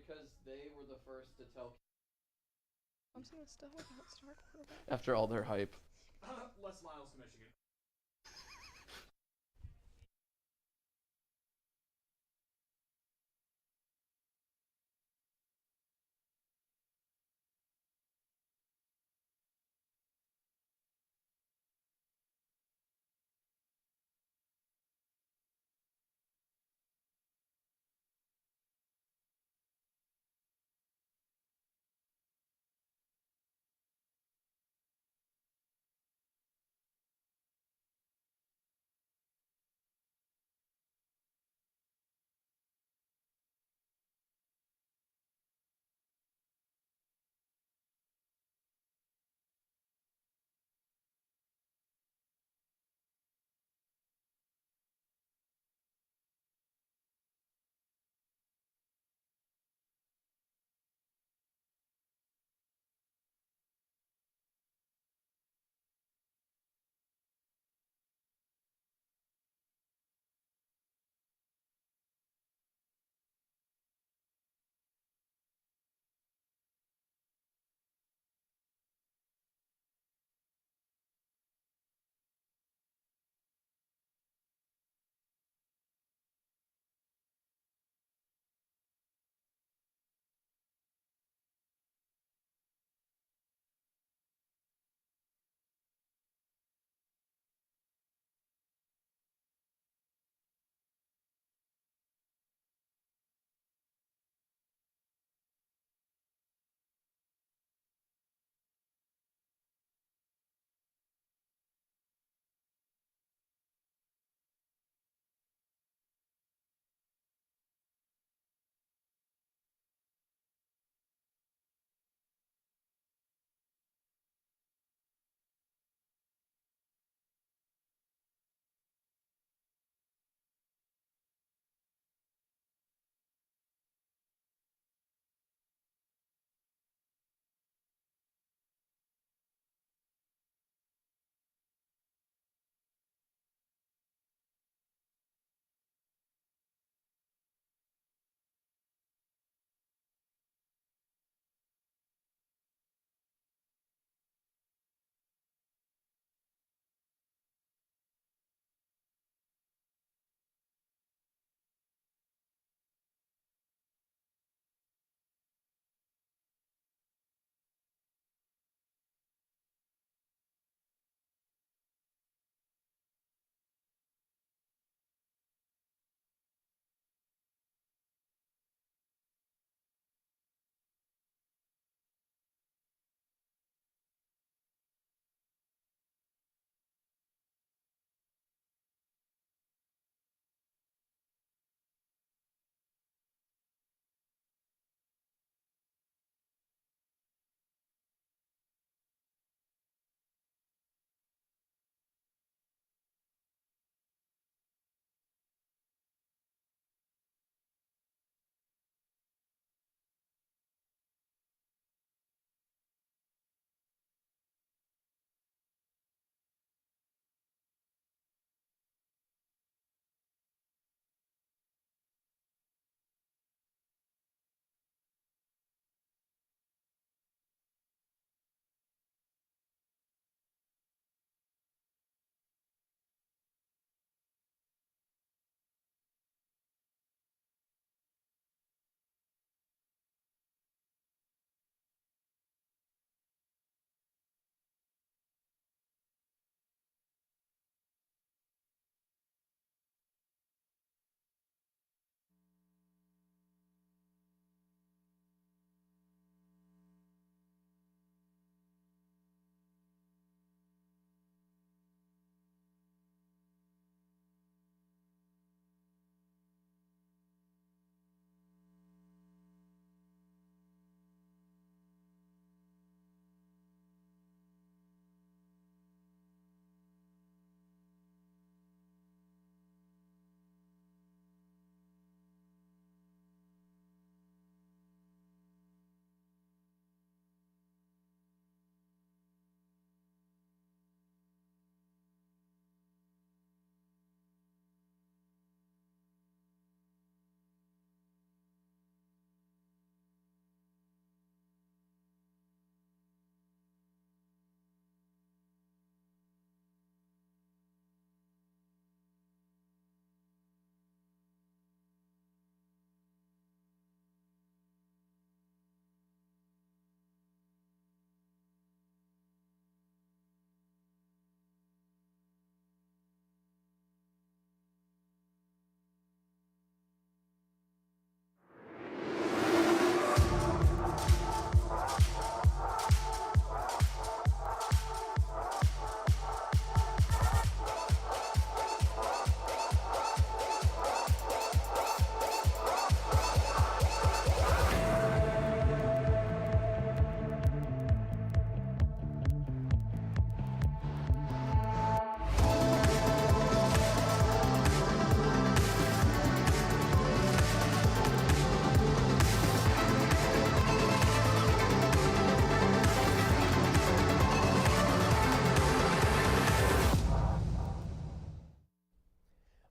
because they were the first to tell. Clemson was still without star quarterback. After all their hype. Les Miles to Michigan.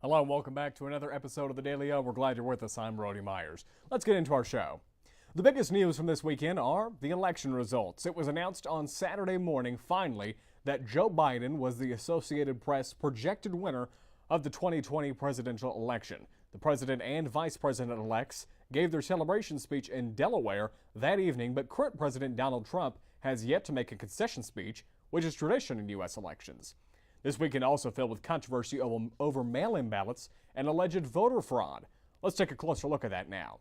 Hello and welcome back to another episode of the Daily O. We're glad you're with us. I'm Rody Myers. Let's get into our show. The biggest news from this weekend are the election results. It was announced on Saturday morning, finally, that Joe Biden was the Associated Press projected winner of the 2020 presidential election. The president and vice president-elects gave their celebration speech in Delaware that evening, but current President Donald Trump has yet to make a concession speech, which is tradition in U.S. elections. This weekend also filled with controversy over mail-in ballots and alleged voter fraud. Let's take a closer look at that now.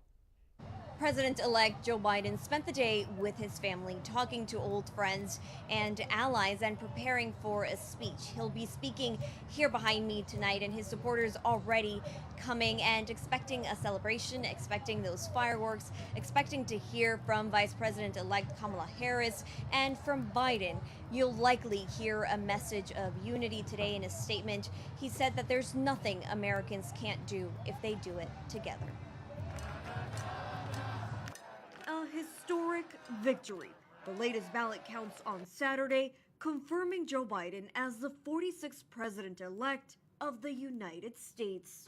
President-elect Joe Biden spent the day with his family, talking to old friends and allies and preparing for a speech. He'll be speaking here behind me tonight, and his supporters already coming and expecting a celebration, expecting those fireworks, expecting to hear from Vice President-elect Kamala Harris and from Biden. You'll likely hear a message of unity today in a statement. He said that there's nothing Americans can't do if they do it together. A historic victory. The latest ballot counts on Saturday, confirming Joe Biden as the 46th president-elect of the United States.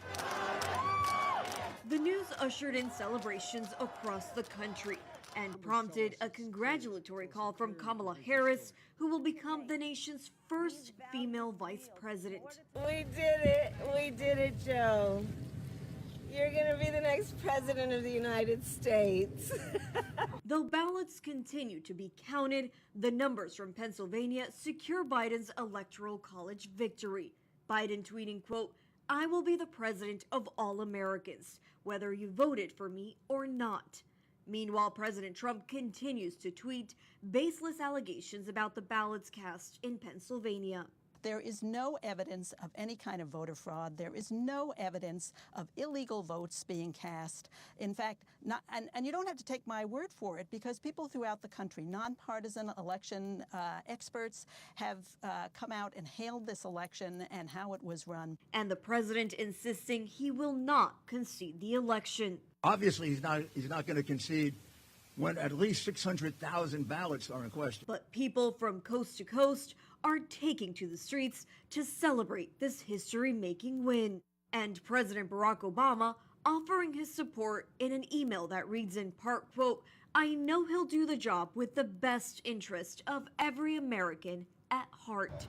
The news ushered in celebrations across the country and prompted a congratulatory call from Kamala Harris, who will become the nation's first female vice president. We did it, Joe. You're going to be the next president of the United States. Though ballots continue to be counted, the numbers from Pennsylvania secure Biden's electoral college victory. Biden tweeting, quote, "I will be the president of all Americans, whether you voted for me or not." Meanwhile, President Trump continues to tweet baseless allegations about the ballots cast in Pennsylvania. There is no evidence of any kind of voter fraud. There is no evidence of illegal votes being cast. In fact, and you don't have to take my word for it, because people throughout the country, nonpartisan election experts, have come out and hailed this election and how it was run. And the president insisting he will not concede the election. Obviously, he's not going to concede when at least 600,000 ballots are in question. But people from coast to coast are taking to the streets to celebrate this history-making win. And President Barack Obama offering his support in an email that reads in part, quote, "I know he'll do the job with the best interest of every American at heart."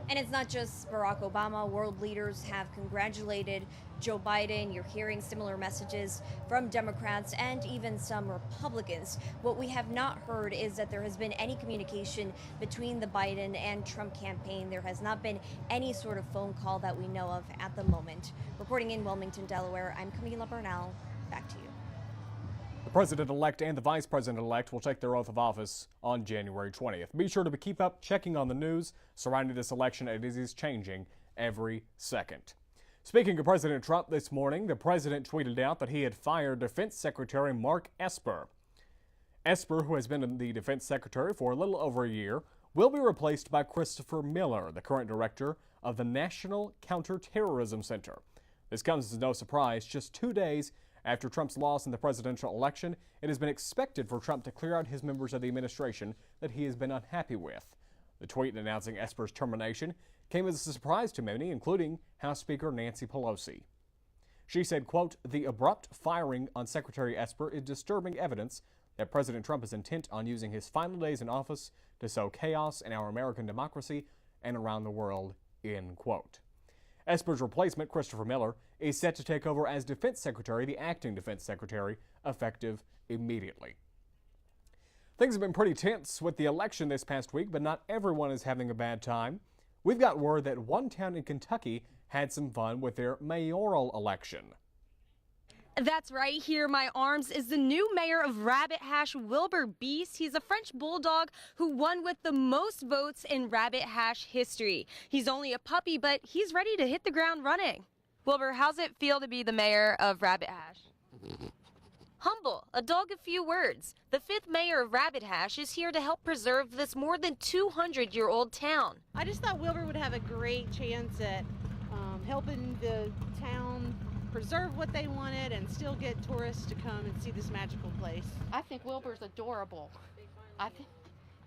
And it's not just Barack Obama. World leaders have congratulated Joe Biden. You're hearing similar messages from Democrats and even some Republicans. What we have not heard is that there has been any communication between the Biden and Trump campaign. There has not been any sort of phone call that we know of at the moment. Reporting in Wilmington, Delaware, I'm Camila Bernal. Back to you. The president-elect and the vice president-elect will take their oath of office on January 20th. Be sure to keep up checking on the news surrounding this election, as it is changing every second. Speaking of President Trump this morning, the president tweeted out that he had fired Defense Secretary Mark Esper. Esper, who has been the Defense Secretary for a little over a year, will be replaced by Christopher Miller, the current director of the National Counterterrorism Center. This comes as no surprise. Just 2 days after Trump's loss in the presidential election, it has been expected for Trump to clear out his members of the administration that he has been unhappy with. The tweet announcing Esper's termination came as a surprise to many, including House Speaker Nancy Pelosi. She said, quote, "The abrupt firing on Secretary Esper is disturbing evidence that President Trump is intent on using his final days in office to sow chaos in our American democracy and around the world," end quote. Esper's replacement, Christopher Miller, is set to take over as Defense Secretary, the acting Defense Secretary, effective immediately. Things have been pretty tense with the election this past week, but not everyone is having a bad time. We've got word that one town in Kentucky had some fun with their mayoral election. That's right. Here, my arms is the new mayor of Rabbit Hash, Wilbur Beast. He's a French bulldog who won with the most votes in Rabbit Hash history. He's only a puppy, but he's ready to hit the ground running. Wilbur, how's it feel to be the mayor of Rabbit Hash? Humble, a dog of few words. The 5th mayor of Rabbit Hash is here to help preserve this more than 200-year-old town. I just thought Wilbur would have a great chance at helping the town preserve what they wanted and still get tourists to come and see this magical place. I think Wilbur's adorable. I think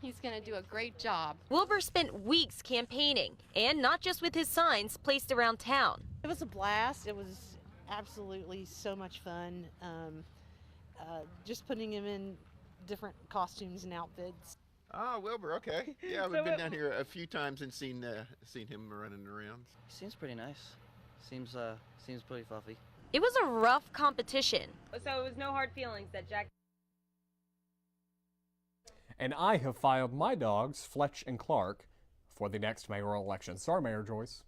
He's going to do a great job. Wilbur spent weeks campaigning, and not just with his signs placed around town. It was a blast. It was absolutely so much fun. Just putting him in different costumes and outfits. Ah, Wilbur, okay. Yeah, we've been down here a few times and seen him running around. He seems pretty nice. Seems pretty fluffy. It was a rough competition. So it was no hard feelings that Jack... And I have filed my dogs, Fletch and Clark, for the next mayoral election. Sorry, Mayor Joyce.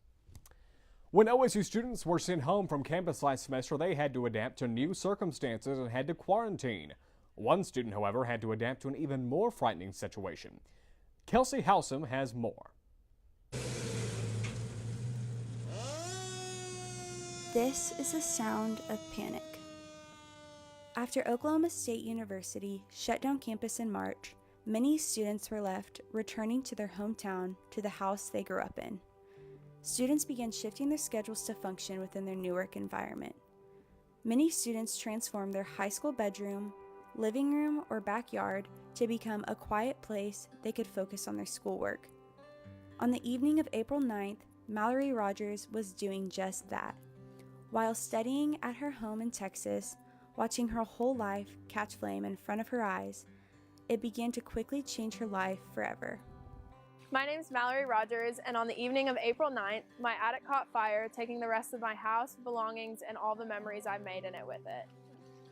When OSU students were sent home from campus last semester, they had to adapt to new circumstances and had to quarantine. One student, however, had to adapt to an even more frightening situation. Kelsey Howsam has more. This is the sound of panic. After Oklahoma State University shut down campus in March, many students were left returning to their hometown, to the house they grew up in. Students began shifting their schedules to function within their new work environment. Many students transformed their high school bedroom, living room, or backyard to become a quiet place they could focus on their schoolwork. On the evening of April 9th, Mallory Rogers was doing just that. While studying at her home in Texas, watching her whole life catch flame in front of her eyes, it began to quickly change her life forever. My name's Mallory Rogers, and on the evening of April 9th, my attic caught fire, taking the rest of my house, belongings, and all the memories I've made in it with it.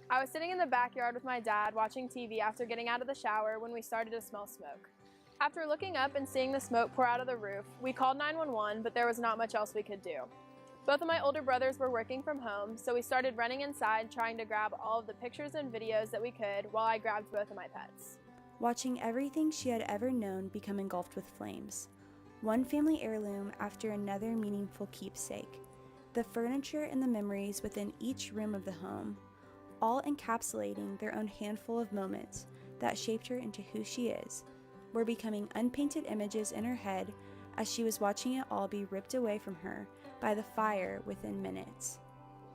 I was sitting in the backyard with my dad watching TV after getting out of the shower when we started to smell smoke. After looking up and seeing the smoke pour out of the roof, we called 911, but there was not much else we could do. Both of my older brothers were working from home, so we started running inside trying to grab all of the pictures and videos that we could while I grabbed both of my pets. Watching everything she had ever known become engulfed with flames. One family heirloom after another meaningful keepsake. The furniture and the memories within each room of the home, all encapsulating their own handful of moments that shaped her into who she is, were becoming unpainted images in her head as she was watching it all be ripped away from her by the fire within minutes.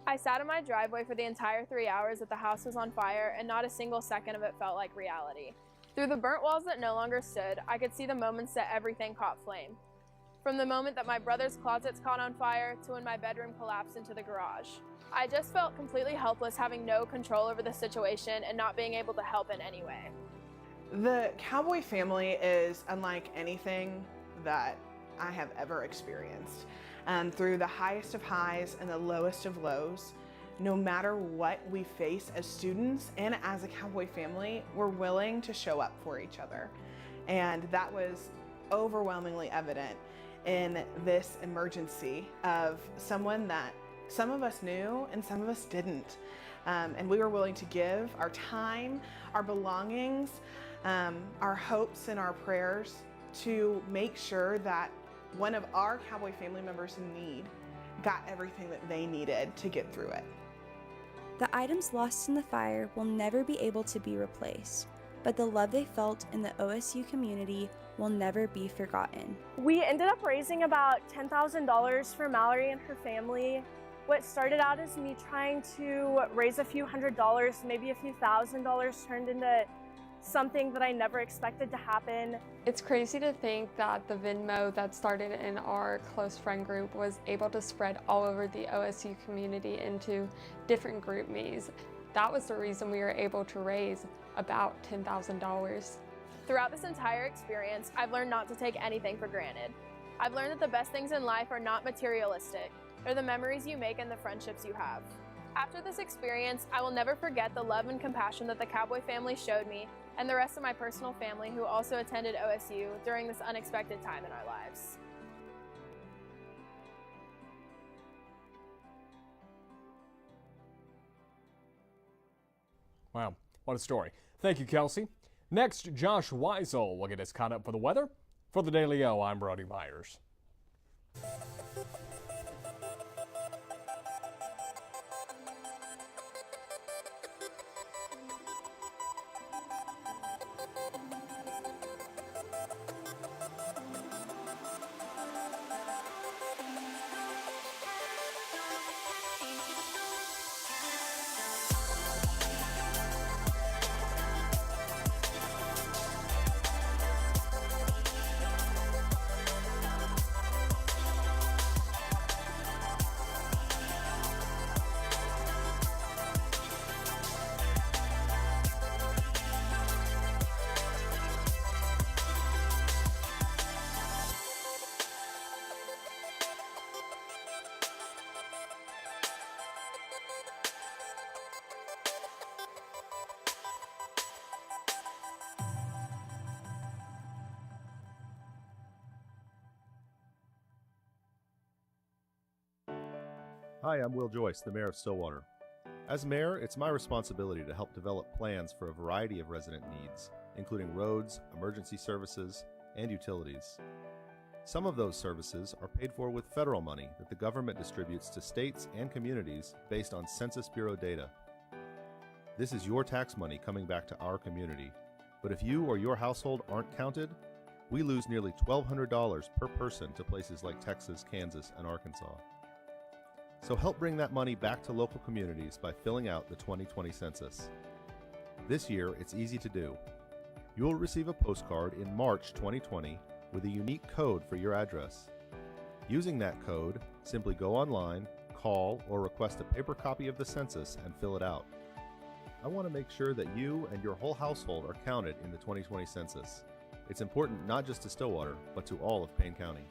I sat in my driveway for the entire 3 hours that the house was on fire, and not a single second of it felt like reality. Through the burnt walls that no longer stood, I could see the moments that everything caught flame. From the moment that my brother's closets caught on fire to when my bedroom collapsed into the garage. I just felt completely helpless, having no control over the situation and not being able to help in any way. The Cowboy family is unlike anything that I have ever experienced. Through the highest of highs and the lowest of lows, no matter what we face as students and as a Cowboy family, we're willing to show up for each other. And that was overwhelmingly evident in this emergency of someone that some of us knew and some of us didn't. And we were willing to give our time, our belongings, our hopes and our prayers to make sure that one of our Cowboy family members in need got everything that they needed to get through it. The items lost in the fire will never be able to be replaced, but the love they felt in the OSU community will never be forgotten. We ended up raising about $10,000 for Mallory and her family. What started out as me trying to raise a few $100s, maybe a few $1,000s, turned into something that I never expected to happen. It's crazy to think that the Venmo that started in our close friend group was able to spread all over the OSU community into different group me's. That was the reason we were able to raise about $10,000. Throughout this entire experience, I've learned not to take anything for granted. I've learned that the best things in life are not materialistic. They're the memories you make and the friendships you have. After this experience, I will never forget the love and compassion that the Cowboy family showed me and the rest of my personal family who also attended OSU during this unexpected time in our lives. Wow, what a story. Thank you, Kelsey. Next, Josh Weisel will get us caught up for the weather. For the Daily O, I'm Brody Myers. Hi, I'm Will Joyce, the Mayor of Stillwater. As Mayor, it's my responsibility to help develop plans for a variety of resident needs, including roads, emergency services, and utilities. Some of those services are paid for with federal money that the government distributes to states and communities based on Census Bureau data. This is your tax money coming back to our community, but if you or your household aren't counted, we lose nearly $1,200 per person to places like Texas, Kansas, and Arkansas. So help bring that money back to local communities by filling out the 2020 census. This year, it's easy to do. You'll receive a postcard in March 2020 with a unique code for your address. Using that code, simply go online, call, or request a paper copy of the census and fill it out. I want to make sure that you and your whole household are counted in the 2020 census. It's important not just to Stillwater, but to all of Payne County.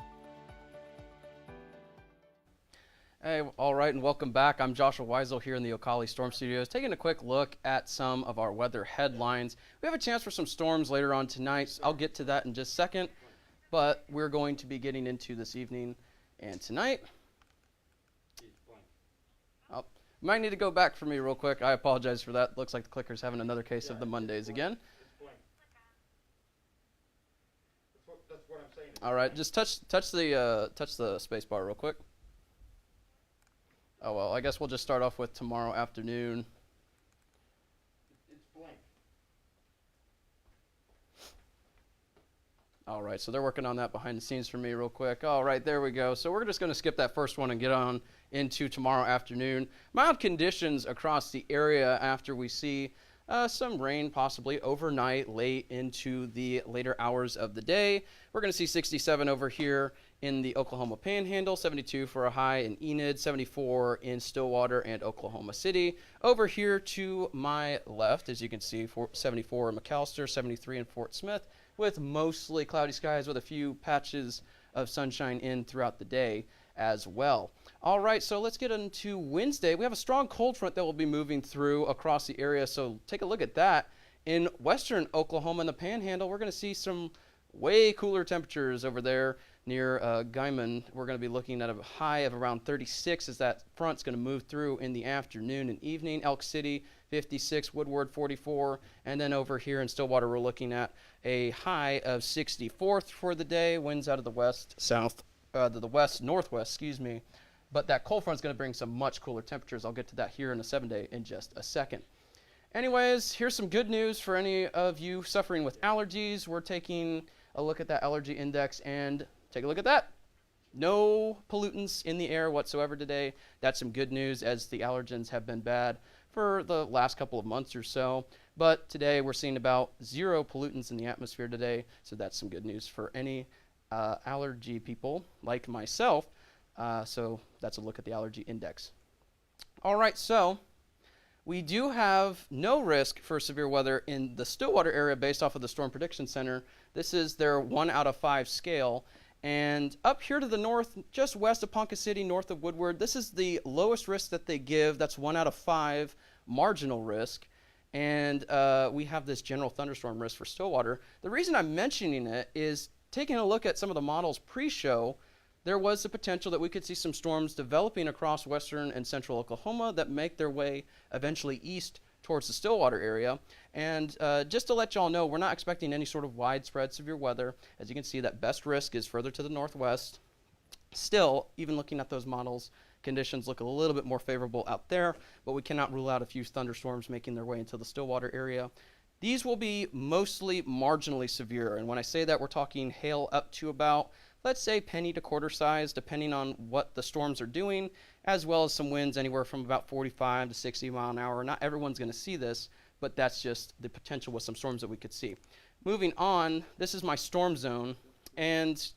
Hey, all right, and welcome back. I'm Joshua Weisel here in the Ocala Storm Studios, taking a quick look at some of our weather headlines. We have a chance for some storms later on tonight. So I'll get to that in just a second, but we're going to be getting into this evening and tonight. Oh, might need to go back for me real quick. I apologize for that. Looks like the clicker's having another case of the Mondays again. That's what I'm saying. All right, just touch the space bar real quick. Oh, well, I guess we'll just start off with tomorrow afternoon. It's blank. All right, so they're working on that behind the scenes for me real quick. All right, there we go. So we're just going to skip that first one and get on into tomorrow afternoon. Mild conditions across the area after we see some rain possibly overnight, late into the later hours of the day. We're going to see 67 over here in the Oklahoma Panhandle, 72 for a high in Enid, 74 in Stillwater and Oklahoma City. Over here to my left, as you can see, 74 in McAllister, 73 in Fort Smith, with mostly cloudy skies with a few patches of sunshine in throughout the day as well. All right, so let's get into Wednesday. We have a strong cold front that will be moving through across the area, so take a look at that. In western Oklahoma and the Panhandle, we're going to see some way cooler temperatures over there near Guyman. We're going to be looking at a high of around 36 as that front's going to move through in the afternoon and evening. Elk City, 56, Woodward, 44, and then over here in Stillwater, we're looking at a high of 64 for the day. Winds out of the west, northwest, excuse me. But that cold front's going to bring some much cooler temperatures. I'll get to that here in a 7-day in just a second. Anyways, here's some good news for any of you suffering with allergies. We're taking a look at that allergy index and take a look at that. No pollutants in the air whatsoever today. That's some good news as the allergens have been bad for the last couple of months or so. But today we're seeing about 0 pollutants in the atmosphere today. So that's some good news for any allergy people like myself. So that's a look at the allergy index. All right, so we do have no risk for severe weather in the Stillwater area based off of the Storm Prediction Center. This is their 1 out of 5 scale. And up here to the north, just west of Ponca City, north of Woodward, this is the lowest risk that they give. That's 1 out of 5 marginal risk. And we have this general thunderstorm risk for Stillwater. The reason I'm mentioning it is taking a look at some of the models pre-show, there was the potential that we could see some storms developing across western and central Oklahoma that make their way eventually east towards the Stillwater area. And just to let y'all know, we're not expecting any sort of widespread severe weather. As you can see, that best risk is further to the northwest. Still, even looking at those models, conditions look a little bit more favorable out there, but we cannot rule out a few thunderstorms making their way into the Stillwater area. These will be mostly marginally severe, and when I say that, we're talking hail up to about, let's say, penny to quarter size, depending on what the storms are doing, as well as some winds anywhere from about 45 to 60 mile an hour. Not everyone's going to see this, but that's just the potential with some storms that we could see. Moving on, this is my storm zone, and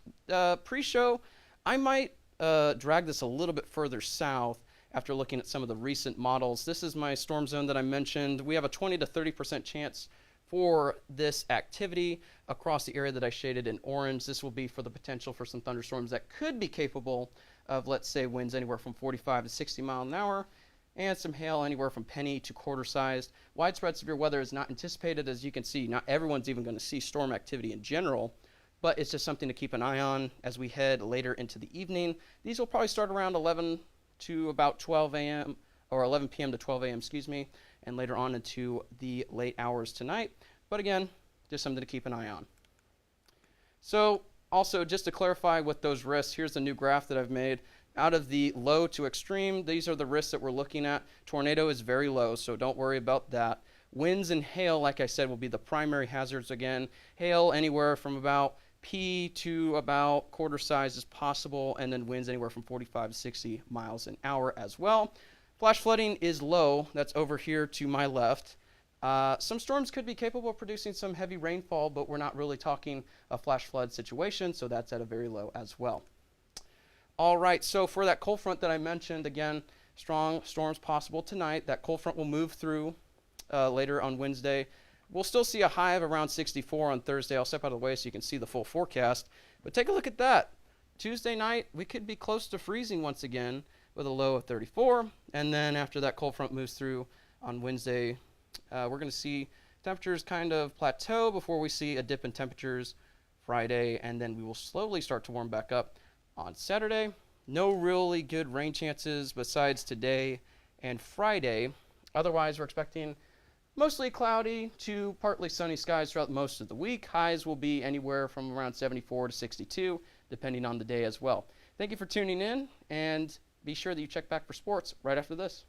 pre-show, I might drag this a little bit further south after looking at some of the recent models. This is my storm zone that I mentioned. We have a 20 to 30% chance for this activity across the area that I shaded in orange. This will be for the potential for some thunderstorms that could be capable of, let's say, winds anywhere from 45 to 60 mile an hour, and some hail anywhere from penny to quarter sized. Widespread severe weather is not anticipated. As you can see, not everyone's even going to see storm activity in general, but it's just something to keep an eye on as we head later into the evening. These will probably start around 11 to about 12 a.m. or 11 p.m. to 12 a.m., excuse me, and later on into the late hours tonight. But again, just something to keep an eye on. So also, just to clarify with those risks, here's the new graph that I've made. Out of the low to extreme, these are the risks that we're looking at. Tornado is very low, so don't worry about that. Winds and hail, like I said, will be the primary hazards again. Hail anywhere from about P to about quarter size is possible, and then winds anywhere from 45 to 60 miles an hour as well. Flash flooding is low. That's over here to my left. Some storms could be capable of producing some heavy rainfall, but we're not really talking a flash flood situation, so that's at a very low as well. All right, so for that cold front that I mentioned, again, strong storms possible tonight. That cold front will move through later on Wednesday. We'll still see a high of around 64 on Thursday. I'll step out of the way so you can see the full forecast. But take a look at that. Tuesday night, we could be close to freezing once again with a low of 34. And then after that cold front moves through on Wednesday, we're going to see temperatures kind of plateau before we see a dip in temperatures Friday. And then we will slowly start to warm back up on Saturday. No really good rain chances besides today and Friday. Otherwise, we're expecting mostly cloudy to partly sunny skies throughout most of the week. Highs will be anywhere from around 74 to 62, depending on the day as well. Thank you for tuning in, and be sure that you check back for sports right after this.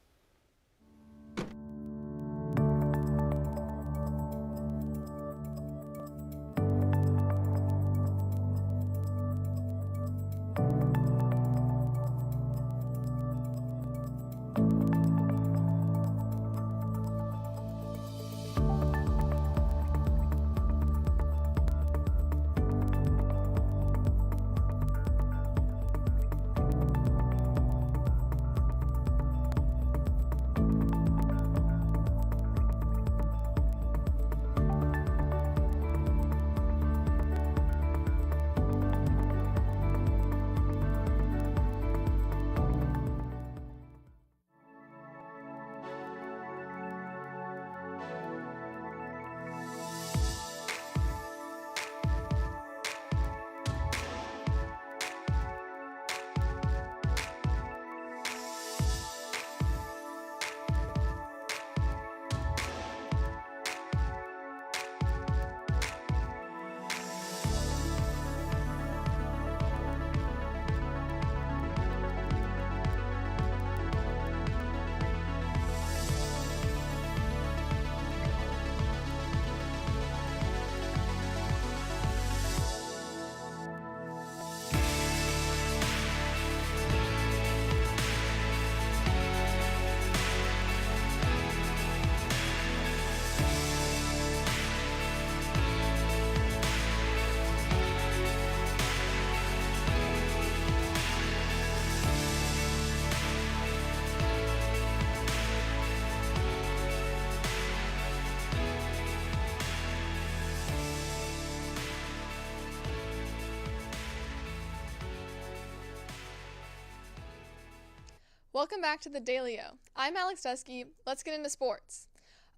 Welcome back to the Daily O. I'm Alex Dusky. Let's get into sports.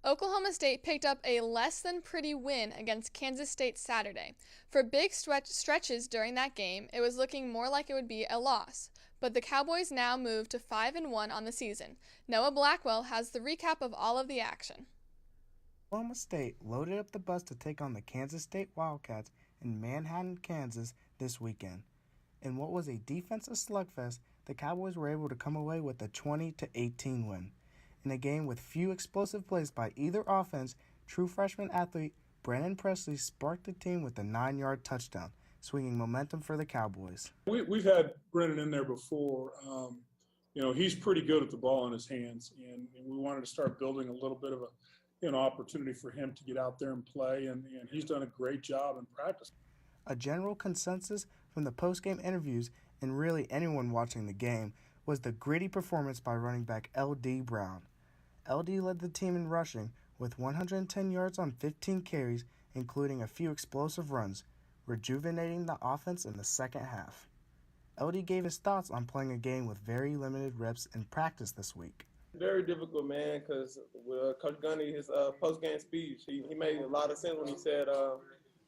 Oklahoma State picked up a less than pretty win against Kansas State Saturday. For big stretches during that game, it was looking more like it would be a loss. But the Cowboys now move to 5-1 on the season. Noah Blackwell has the recap of all of the action. Oklahoma State loaded up the bus to take on the Kansas State Wildcats in Manhattan, Kansas this weekend. In what was a defensive slugfest, the Cowboys were able to come away with a 20-18 win. In a game with few explosive plays by either offense, true freshman athlete Brandon Presley sparked the team with a 9-yard touchdown, swinging momentum for the Cowboys. We've had Brandon in there before. He's pretty good at the ball in his hands, and we wanted to start building a little bit of an opportunity for him to get out there and play, and he's done a great job in practice. A general consensus from the post-game interviews and really anyone watching the game was the gritty performance by running back L.D. Brown. L.D. led the team in rushing with 110 yards on 15 carries, including a few explosive runs, rejuvenating the offense in the second half. L.D. gave his thoughts on playing a game with very limited reps in practice this week. Very difficult, man, because with Coach Gunny, his post-game speech, he made a lot of sense when he said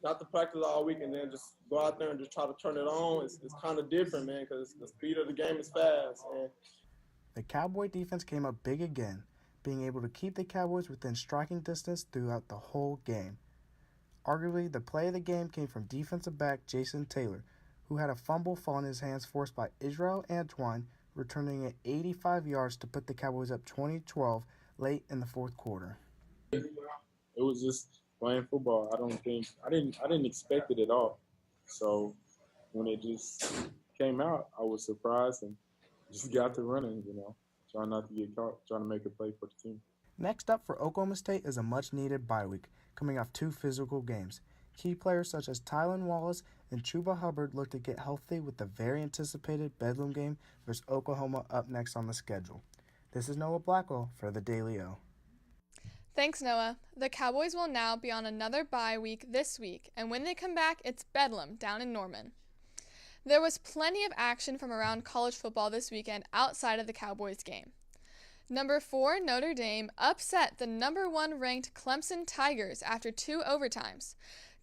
not to practice all week and then just go out there and just try to turn it on. It's kind of different, man, because the speed of the game is fast. And The Cowboy defense came up big again, being able to keep the Cowboys within striking distance throughout the whole game. Arguably, the play of the game came from defensive back Jason Taylor, who had a fumble fall in his hands forced by Israel Antoine, returning it 85 yards to put the Cowboys up 20-12 late in the fourth quarter. It was just playing football. I didn't expect it at all. So when it just came out, I was surprised and just got to running, trying not to get caught, trying to make a play for the team. Next up for Oklahoma State is a much-needed bye week, coming off 2 physical games. Key players such as Tylan Wallace and Chuba Hubbard look to get healthy with the very anticipated Bedlam game versus Oklahoma up next on the schedule. This is Noah Blackwell for the Daily O. Thanks, Noah. The Cowboys will now be on another bye week this week, and when they come back, it's Bedlam down in Norman. There was plenty of action from around college football this weekend outside of the Cowboys game. Number 4 Notre Dame upset the number 1 ranked Clemson Tigers after 2 overtimes.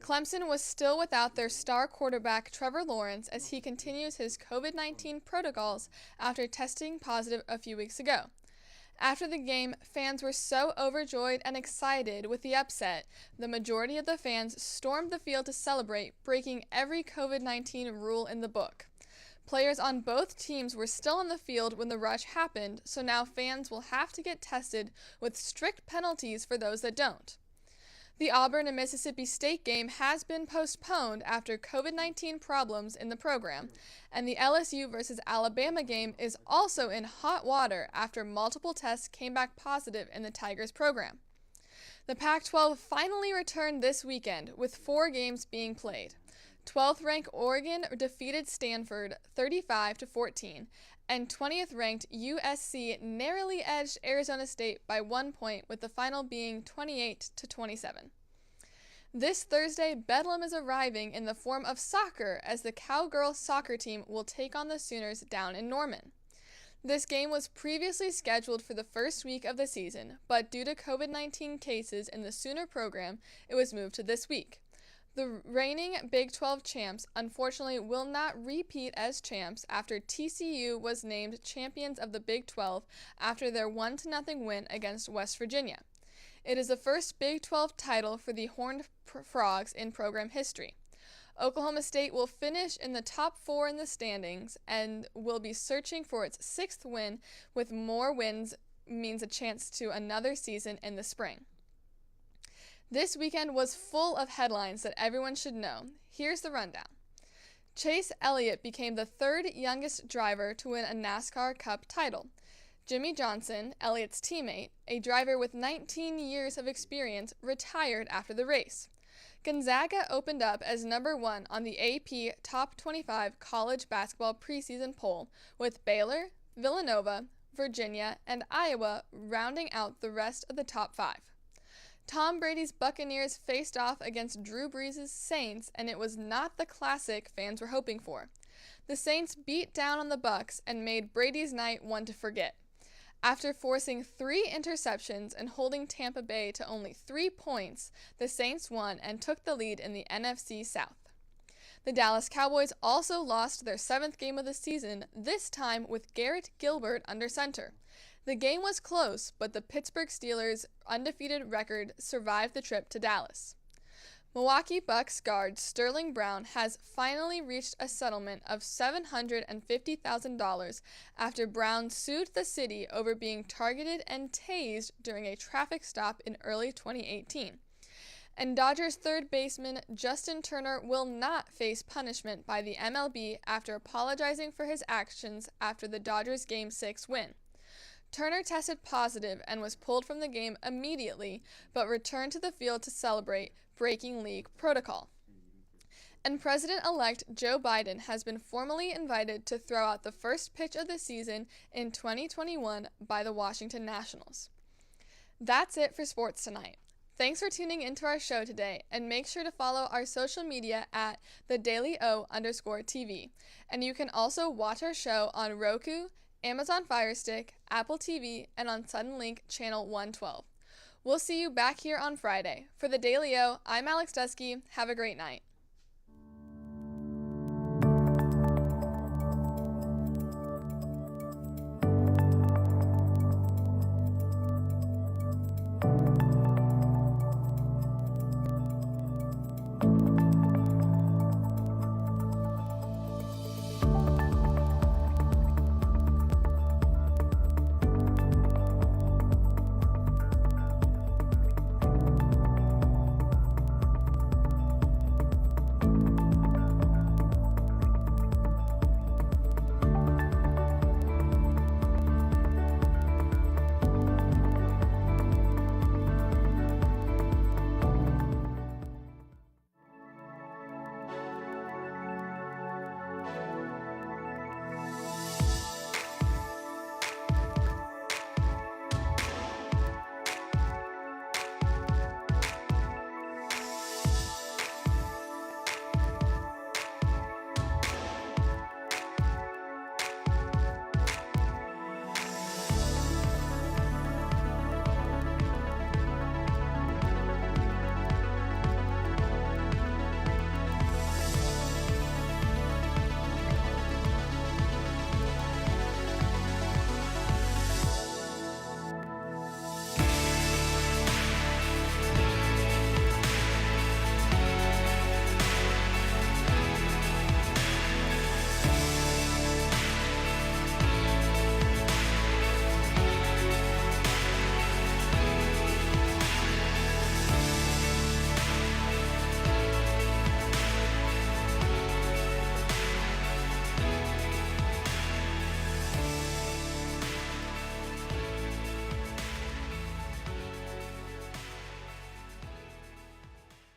Clemson was still without their star quarterback Trevor Lawrence as he continues his COVID-19 protocols after testing positive a few weeks ago. After the game, fans were so overjoyed and excited with the upset, the majority of the fans stormed the field to celebrate, breaking every COVID-19 rule in the book. Players on both teams were still on the field when the rush happened, so now fans will have to get tested with strict penalties for those that don't. The Auburn and Mississippi State game has been postponed after COVID-19 problems in the program, and the LSU versus Alabama game is also in hot water after multiple tests came back positive in the Tigers program. The Pac-12 finally returned this weekend with 4 games being played. 12th-ranked Oregon defeated Stanford 35-14, and 20th-ranked USC narrowly edged Arizona State by 1 point, with the final being 28-27. This Thursday, Bedlam is arriving in the form of soccer as the Cowgirl soccer team will take on the Sooners down in Norman. This game was previously scheduled for the first week of the season, but due to COVID-19 cases in the Sooner program, it was moved to this week. The reigning Big 12 champs unfortunately will not repeat as champs after TCU was named champions of the Big 12 after their 1-0 win against West Virginia. It is the first Big 12 title for the Horned Frogs in program history. Oklahoma State will finish in the top 4 in the standings and will be searching for its 6th win, with more wins means a chance to another season in the spring. This weekend was full of headlines that everyone should know. Here's the rundown. Chase Elliott became the 3rd youngest driver to win a NASCAR Cup title. Jimmy Johnson, Elliott's teammate, a driver with 19 years of experience, retired after the race. Gonzaga opened up as number 1 on the AP Top 25 college basketball preseason poll, with Baylor, Villanova, Virginia, and Iowa rounding out the rest of the top 5. Tom Brady's Buccaneers faced off against Drew Brees' Saints, and it was not the classic fans were hoping for. The Saints beat down on the Bucs and made Brady's night one to forget. After forcing 3 interceptions and holding Tampa Bay to only 3 points, the Saints won and took the lead in the NFC South. The Dallas Cowboys also lost their 7th game of the season, this time with Garrett Gilbert under center. The game was close, but the Pittsburgh Steelers' undefeated record survived the trip to Dallas. Milwaukee Bucks guard Sterling Brown has finally reached a settlement of $750,000 after Brown sued the city over being targeted and tased during a traffic stop in early 2018. And Dodgers third baseman Justin Turner will not face punishment by the MLB after apologizing for his actions after the Dodgers' Game 6 win. Turner tested positive and was pulled from the game immediately, but returned to the field to celebrate, breaking league protocol. And President-elect Joe Biden has been formally invited to throw out the first pitch of the season in 2021 by the Washington Nationals. That's it for sports tonight. Thanks for tuning into our show today, and make sure to follow our social media at @TheDailyO_TV. And you can also watch our show on Roku, Amazon Fire Stick, Apple TV, and on Suddenlink Channel 112. We'll see you back here on Friday. For the Daily O, I'm Alex Dusky. Have a great night.